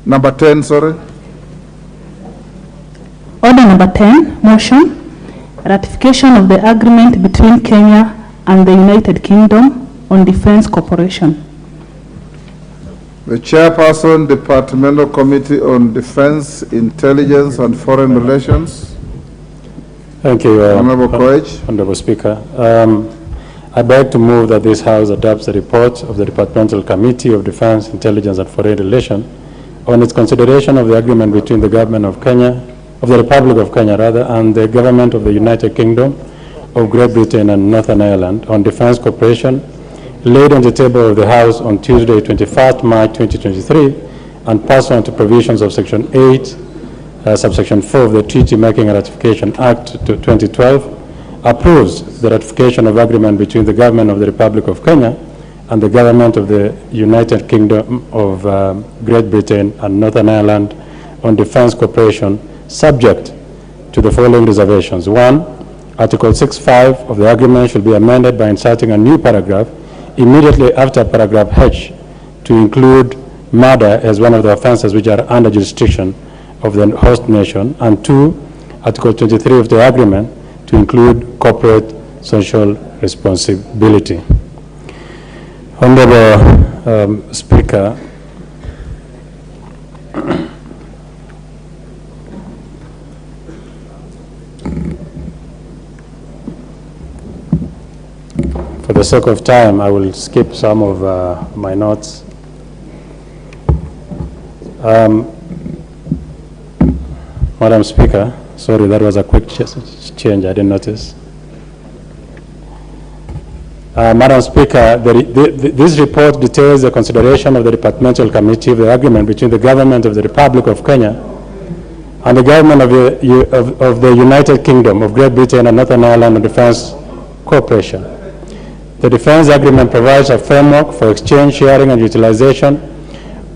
Number 10, sorry. Order number 10, motion, ratification of the agreement between Kenya and the United Kingdom on Defense Cooperation. The Chairperson, Departmental Committee on Defense, Intelligence and Foreign Relations. Thank you, Honorable Koech. Honorable Speaker. I beg to move that this House adopts the report of the Departmental Committee of Defense, Intelligence and Foreign Relations on its consideration of the agreement between the government of Kenya, of the Republic of Kenya rather, and the government of the United Kingdom of Great Britain and Northern Ireland on defense cooperation, laid on the table of the House on Tuesday, 21st March 2023, and pursuant to provisions of Section 8, subsection 4 of the Treaty Making and Ratification Act 2012, approves the ratification of agreement between the government of the Republic of Kenya and the government of the United Kingdom of Great Britain and Northern Ireland on defense cooperation, subject to the following reservations. 1, Article 6.5 of the agreement shall be amended by inserting a new paragraph immediately after paragraph H to include murder as one of the offenses which are under jurisdiction of the host nation. And 2, Article 23 of the agreement to include corporate social responsibility. Honorable Speaker, for the sake of time, I will skip some of my notes. Madam Speaker, sorry, that was a quick change, I didn't notice. Madam Speaker, this report details the consideration of the Departmental Committee of the agreement between the government of the Republic of Kenya and the government of the United Kingdom of Great Britain and Northern Ireland on defense cooperation. The defense agreement provides a framework for exchange, sharing, and utilization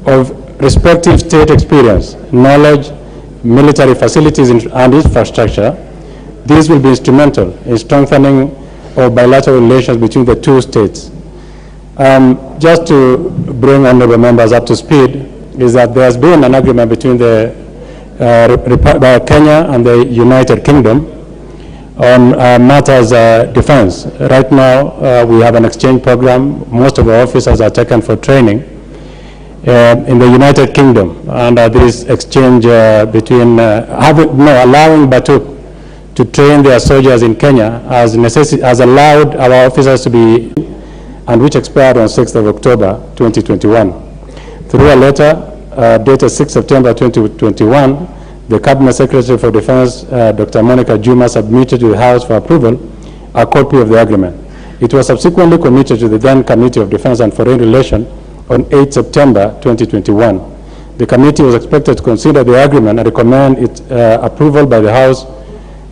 of respective state experience, knowledge, military facilities, and infrastructure. These will be instrumental in strengthening of bilateral relations between the two states. Just to bring honorable members up to speed, is that there has been an agreement between the Kenya and the United Kingdom on matters defense. Right now, we have an exchange program. Most of our officers are taken for training in the United Kingdom, and this exchange between allowing Batuk to train their soldiers in Kenya has allowed our officers to be, and which expired on 6th of October 2021. Through a letter dated 6 September 2021, the Cabinet Secretary for Defense, Dr. Monica Juma, submitted to the House for approval a copy of the agreement. It was subsequently committed to the then Committee of Defense and Foreign Relations on 8 September 2021. The committee was expected to consider the agreement and recommend its approval by the House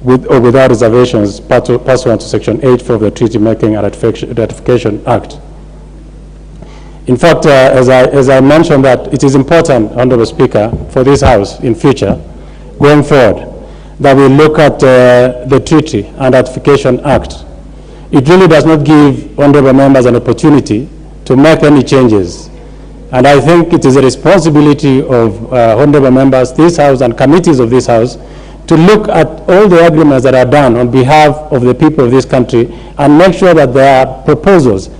with or without reservations pursuant to Section 8 of the Treaty Making and Ratification Act. In fact, as I mentioned, that it is important, Honorable Speaker, for this House in future, going forward, that we look at the Treaty and Ratification Act. It really does not give honorable members an opportunity to make any changes. And I think it is a responsibility of honorable members, this House, and committees of this House to look at all the agreements that are done on behalf of the people of this country and make sure that their proposals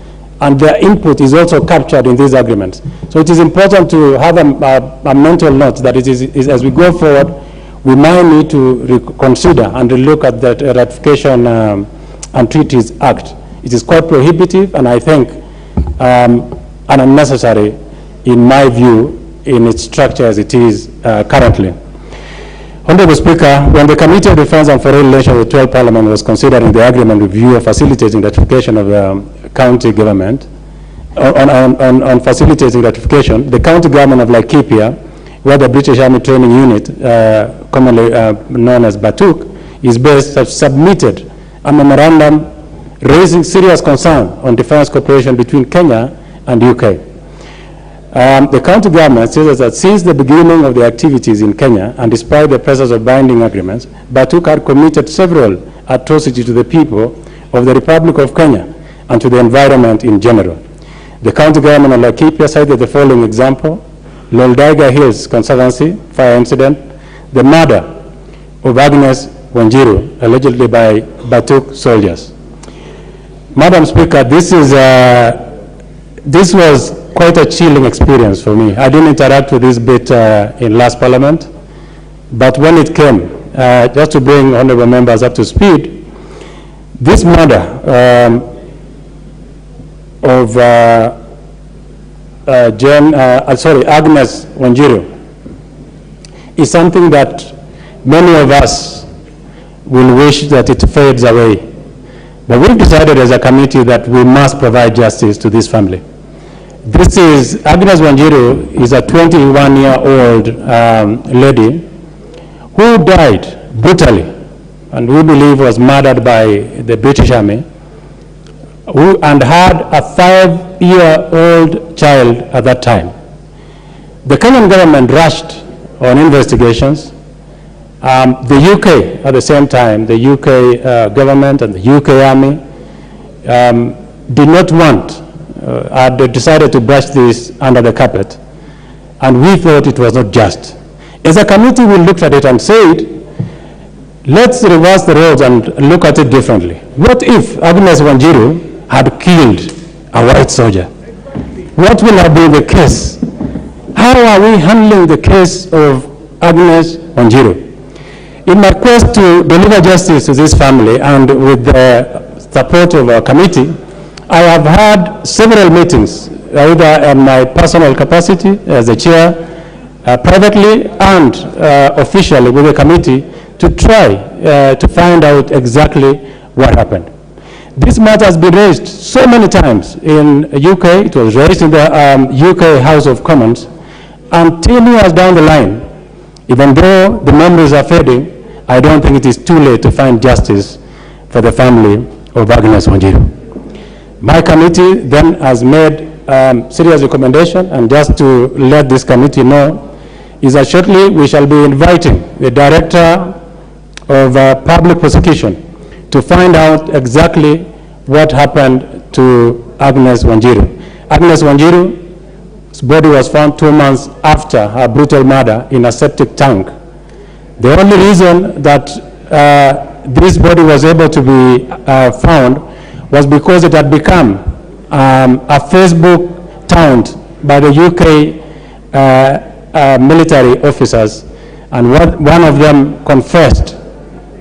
and their input is also captured in these agreements. So it is important to have a mental note that it is as we go forward, we might need to consider and look at the Ratification and Treaties Act. It is quite prohibitive, and I think unnecessary, in my view, in its structure as it is currently. Honorable Speaker, when the Committee of Defense and Foreign Relations of the 12th Parliament was considering the agreement review of facilitating ratification of the county government, on facilitating ratification, the county government of Laikipia, where the British Army Training Unit, commonly known as Batuk, is based, submitted a memorandum raising serious concern on defense cooperation between Kenya and UK. The county government says that since the beginning of the activities in Kenya, and despite the presence of binding agreements, Batuk had committed several atrocities to the people of the Republic of Kenya and to the environment in general. The county government of Laikipia cited the following example: Loldaiga Hills Conservancy fire incident, the murder of Agnes Wanjiru, allegedly by Batuk soldiers. Madam Speaker, this was quite a chilling experience for me. I didn't interact with this bit in last Parliament, but when it came, just to bring honorable members up to speed, this murder of Agnes Wanjiru is something that many of us will wish that it fades away. But we've decided as a committee that we must provide justice to this family. This is, Agnes Wanjiru is a 21-year-old lady who died brutally and we believe was murdered by the British Army, and had a 5-year-old child at that time. The Kenyan government rushed on investigations. The UK, at the same time, the UK government and the UK Army did not want, they decided to brush this under the carpet, and we thought it was not just. As a committee, we looked at it and said, let's reverse the roles and look at it differently. What if Agnes Wanjiru had killed a white soldier? What will have been the case? How are we handling the case of Agnes Wanjiru? In my quest to deliver justice to this family and with the support of our committee, I have had several meetings, either in my personal capacity as the chair, privately and officially with the committee, to try to find out exactly what happened. This matter has been raised so many times in UK. It was raised in the UK House of Commons, and 10 years down the line, even though the memories are fading, I don't think it is too late to find justice for the family of Agnes Wanjiru. My committee then has made serious recommendation, and just to let this committee know, is that shortly we shall be inviting the Director of Public Prosecution to find out exactly what happened to Agnes Wanjiru. Agnes Wanjiru's body was found 2 months after her brutal murder in a septic tank. The only reason that this body was able to be found was because it had become a Facebook taunt by the UK military officers, and one of them confessed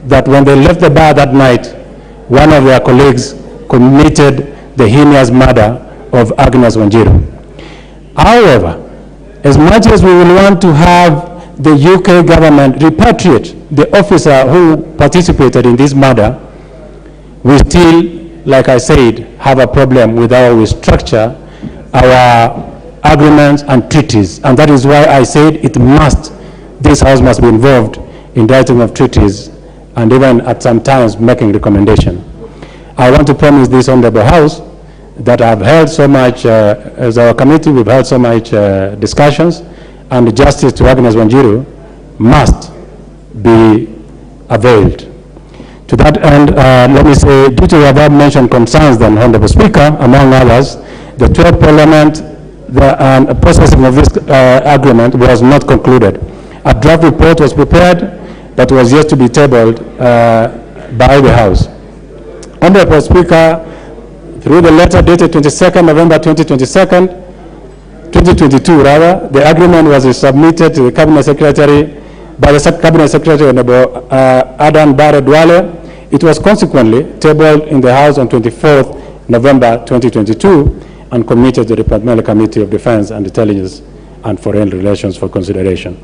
that when they left the bar that night, one of their colleagues committed the heinous murder of Agnes Wanjiru. However, as much as we will want to have the UK government repatriate the officer who participated in this murder, we still, like I said, have a problem with how we structure our agreements and treaties. And that is why I said this House must be involved in writing of treaties and even at some times making recommendation. I want to promise this Honorable House that I've held so much, as our committee, we've held so much discussions, and justice to Agnes Wanjiru must be availed. To that end, let me say, due to the above-mentioned concerns, then, Honorable Speaker, among others, the 12th Parliament, the processing of this agreement was not concluded. A draft report was prepared, but was yet to be tabled by the House. Honorable Speaker, through the letter dated 22nd November 2022, the agreement was submitted to the Cabinet Secretary by the Cabinet Secretary, Honorable Adan Bare Duale. It was consequently tabled in the House on 24th November 2022 and committed to the Parliamentary Committee of Defense and Intelligence and Foreign Relations for consideration.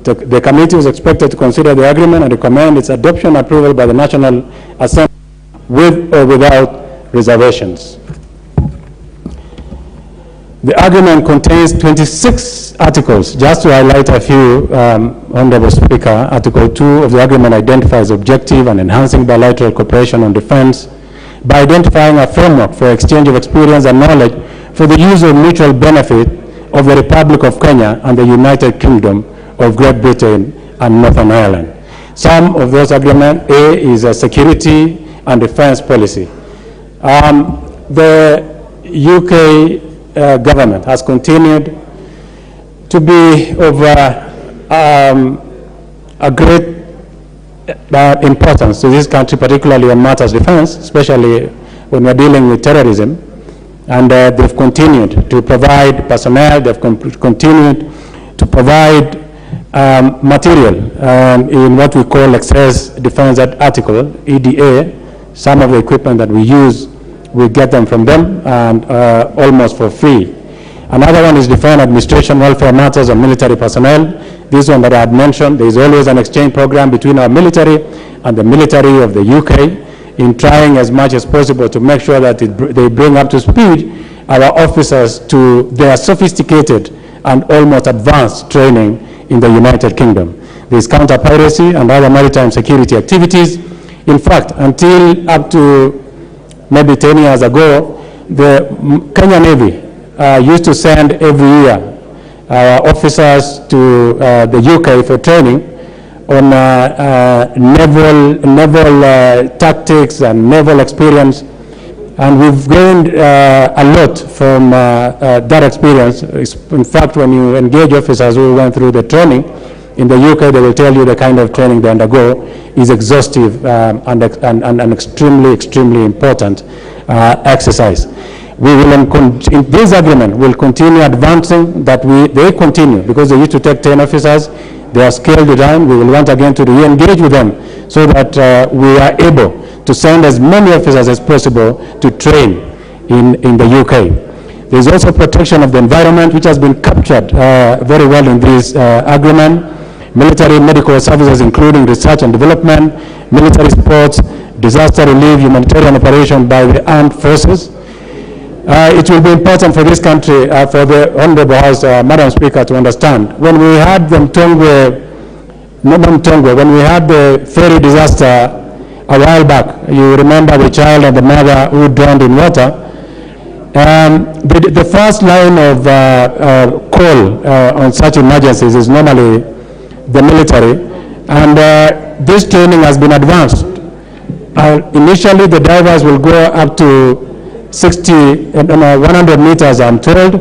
The committee is expected to consider the agreement and recommend its adoption and approval by the National Assembly with or without reservations. The agreement contains 26 articles. Just to highlight a few, Honorable Speaker, Article 2 of the agreement identifies objective and enhancing bilateral cooperation on defense by identifying a framework for exchange of experience and knowledge for the use of mutual benefit of the Republic of Kenya and the United Kingdom of Great Britain and Northern Ireland. Some of those agreements, A is a security and defense policy. The UK government has continued to be of a great importance to this country, particularly on matters of defense, especially when we're dealing with terrorism. And they've continued to provide personnel, they've continued to provide material in what we call excess defense article, EDA. Some of the equipment that we use, we get them from them, and almost for free. Another one is Defense Administration Welfare Matters of Military Personnel. This one that I had mentioned, there is always an exchange program between our military and the military of the UK in trying as much as possible to make sure that they bring up to speed our officers to their sophisticated and almost advanced training in the United Kingdom. There is counter-piracy and other maritime security activities. In fact, until up to maybe 10 years ago, the Kenya Navy used to send every year officers to the UK for training on naval tactics and naval experience. And we've gained a lot from that experience. In fact, when you engage officers who went through the training in the UK, they will tell you the kind of training they undergo is exhaustive and extremely important exercise. We will, in this agreement, will continue advancing that they continue, because they used to take 10 officers, they are scaled down. We will want again to re-engage with them so that we are able to send as many officers as possible to train in the UK. There is also protection of the environment, which has been captured very well in this agreement. Military medical services, including research and development, military sports, disaster relief, humanitarian operation by the armed forces. It will be important for this country, for the Honorable House, Madam Speaker, to understand. When we had the when we had the ferry disaster a while back, you remember the child and the mother who drowned in water. The first line of call on such emergencies is normally the military, and this training has been advanced. Initially, the divers will go up to 100 meters, I'm told,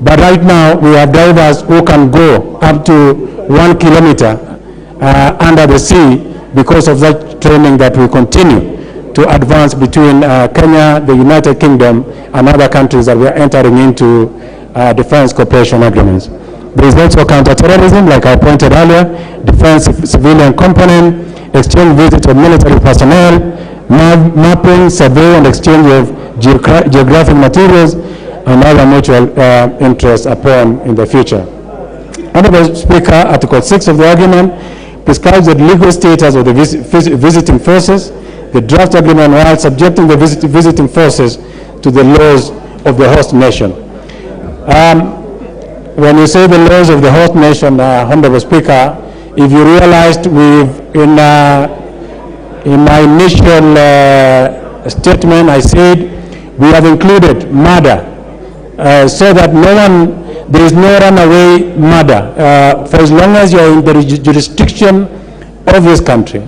but right now we have divers who can go up to 1 kilometer under the sea because of that training that we continue to advance between Kenya, the United Kingdom, and other countries that we are entering into defense cooperation agreements. There is also counter-terrorism, like I pointed earlier, defense civilian component, exchange visits of military personnel, mapping, survey, and exchange of geographic materials, and other mutual interests upon in the future. Honorable Speaker, Article 6 of the agreement prescribes the legal status of the visiting forces. The draft agreement, while subjecting the visiting forces to the laws of the host nation. When you say the laws of the host nation, Honorable Speaker, if you realized in my initial statement, I said we have included murder so that there is no runaway murder. For as long as you're in the jurisdiction of this country,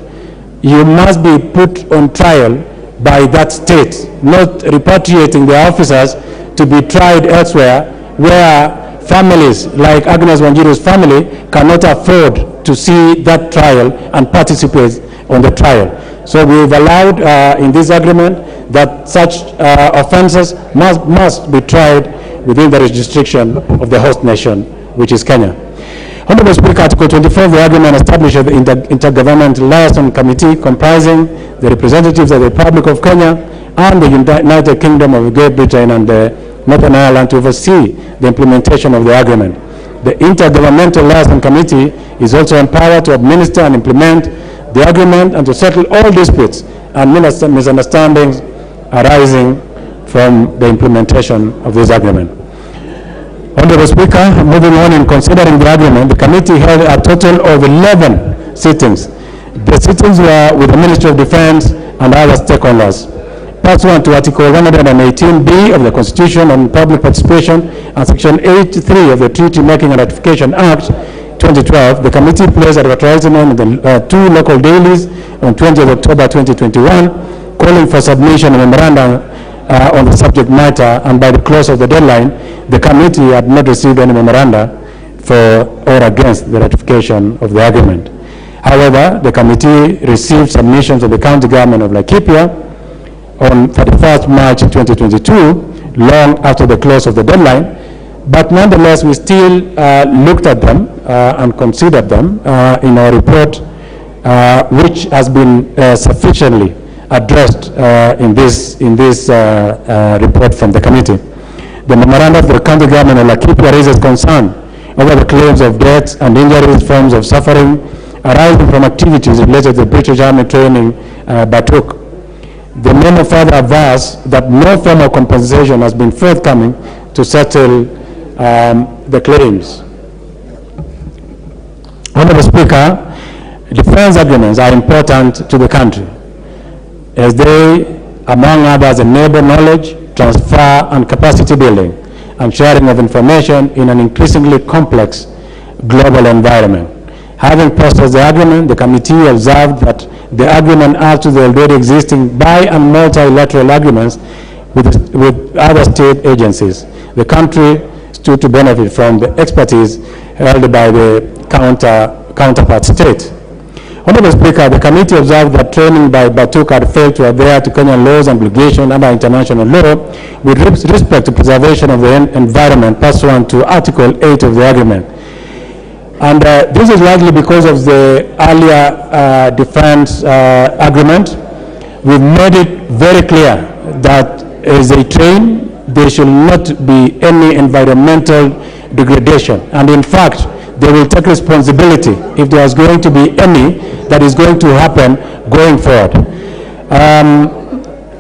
you must be put on trial by that state, not repatriating the officers to be tried elsewhere, where families like Agnes Wanjiru's family cannot afford to see that trial and participate on the trial. So we've allowed in this agreement that such offenses must be tried within the jurisdiction of the host nation, which is Kenya. Honorable Speaker, Article 24 of the agreement establishes the Intergovernmental Liaison Committee comprising the representatives of the Republic of Kenya and the United Kingdom of Great Britain and Northern Ireland to oversee the implementation of the agreement. The Intergovernmental Liaison Committee is also empowered to administer and implement the agreement and to settle all disputes and misunderstandings arising from the implementation of this agreement. Honorable Speaker, moving on in considering the agreement, the committee held a total of 11 sittings. The sittings were with the Ministry of Defense and other stakeholders. Pursuant to Article 118B of the Constitution on Public Participation and Section 83 of the Treaty Making and Ratification Act 2012, the committee placed advertisement in the two local dailies on 20th October 2021, calling for submission of memorandum on the subject matter, and by the close of the deadline, the committee had not received any memoranda for or against the ratification of the agreement. However, the committee received submissions of the county government of Laikipia on 31st March 2022, long after the close of the deadline, but nonetheless we still looked at them and considered them in our report, which has been sufficiently addressed in this report from the committee. The memorandum of the county government of Laikipia raises concern over the claims of deaths and injuries, forms of suffering arising from activities related to the British Army training Batuk. The memo further advised that no form of compensation has been forthcoming to settle the claims. Honorable Speaker, defense agreements are important to the country as they, among others, enable knowledge, transfer and capacity building and sharing of information in an increasingly complex global environment. Having processed the agreement, the committee observed that the agreement adds to the already existing bi- and multilateral agreements with other state agencies. The country stood to benefit from the expertise held by the counterpart state. Honorable Speaker, the committee observed that training by Batuk had failed to adhere to Kenyan laws and obligations under international law with respect to preservation of the environment pursuant to Article 8 of the agreement. And this is largely because of the earlier defense agreement. We've made it very clear that as they train, there should not be any environmental degradation. And in fact, they will take responsibility if there is going to be any that is going to happen going forward.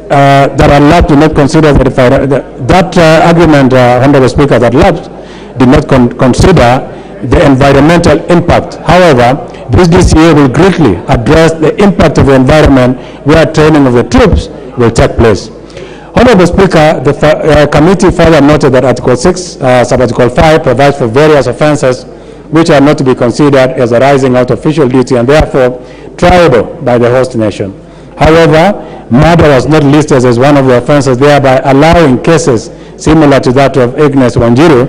That are allowed to not consider that agreement, Honorable Speaker, that allowed did not consider the environmental impact. However, this DCA will greatly address the impact of the environment where training of the troops will take place. Honorable Speaker, the committee further noted that Article 6, Sub-Article 5 provides for various offences which are not to be considered as arising out of official duty and therefore triable by the host nation. However, murder was not listed as one of the offences, thereby allowing cases similar to that of Agnes Wanjiru,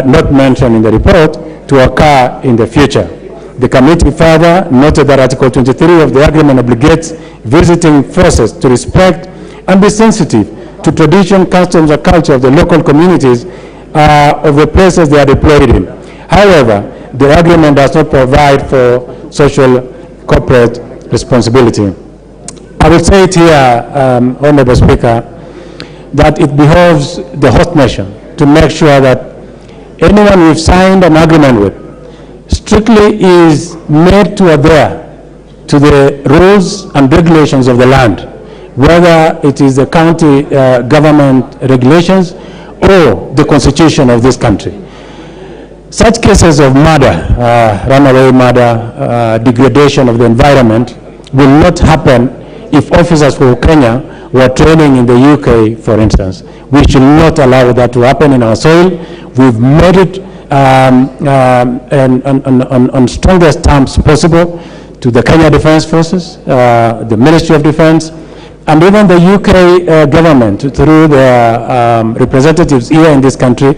not mentioned in the report, to occur in the future. The committee further noted that Article 23 of the agreement obligates visiting forces to respect and be sensitive to tradition, customs, or culture of the local communities of the places they are deployed in. However, the agreement does not provide for social corporate responsibility. I will say it here, Honorable Speaker, that it behoves the host nation to make sure that anyone we've signed an agreement with strictly is made to adhere to the rules and regulations of the land, whether it is the county government regulations or the constitution of this country. Such cases of murder, runaway murder, degradation of the environment will not happen if officers from Kenya were training in the UK, for instance. We should not allow that to happen in our soil. We've made it on strongest terms possible to the Kenya Defence Forces, the Ministry of Defence, and even the UK government through their representatives here in this country,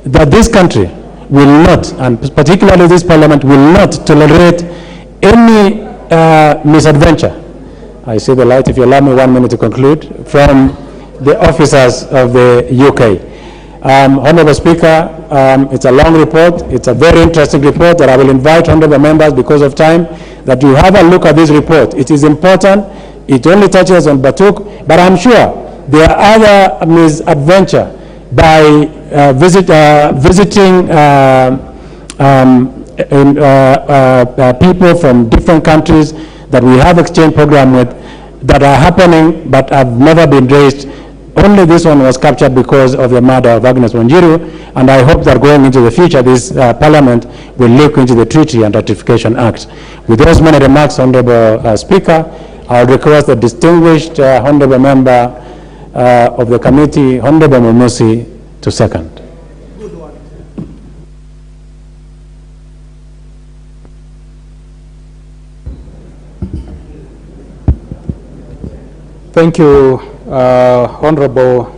that this country will not, and particularly this parliament, will not tolerate any misadventure. I see the light, if you allow me 1 minute to conclude, from the officers of the UK. Honorable Speaker, it's a long report. It's a very interesting report that I will invite honorable members, because of time, that you have a look at this report. It is important. It only touches on Batuk, but I'm sure there are other misadventure by visiting people from different countries that we have exchange program with that are happening but have never been raised. Only this one was captured because of the murder of Agnes Wanjiru, and I hope that going into the future, this Parliament will look into the Treaty and Ratification Act. With those many remarks, Honorable Speaker, I request the distinguished Honorable Member of the Committee, Honorable Mumusi, to second. Thank you, Honorable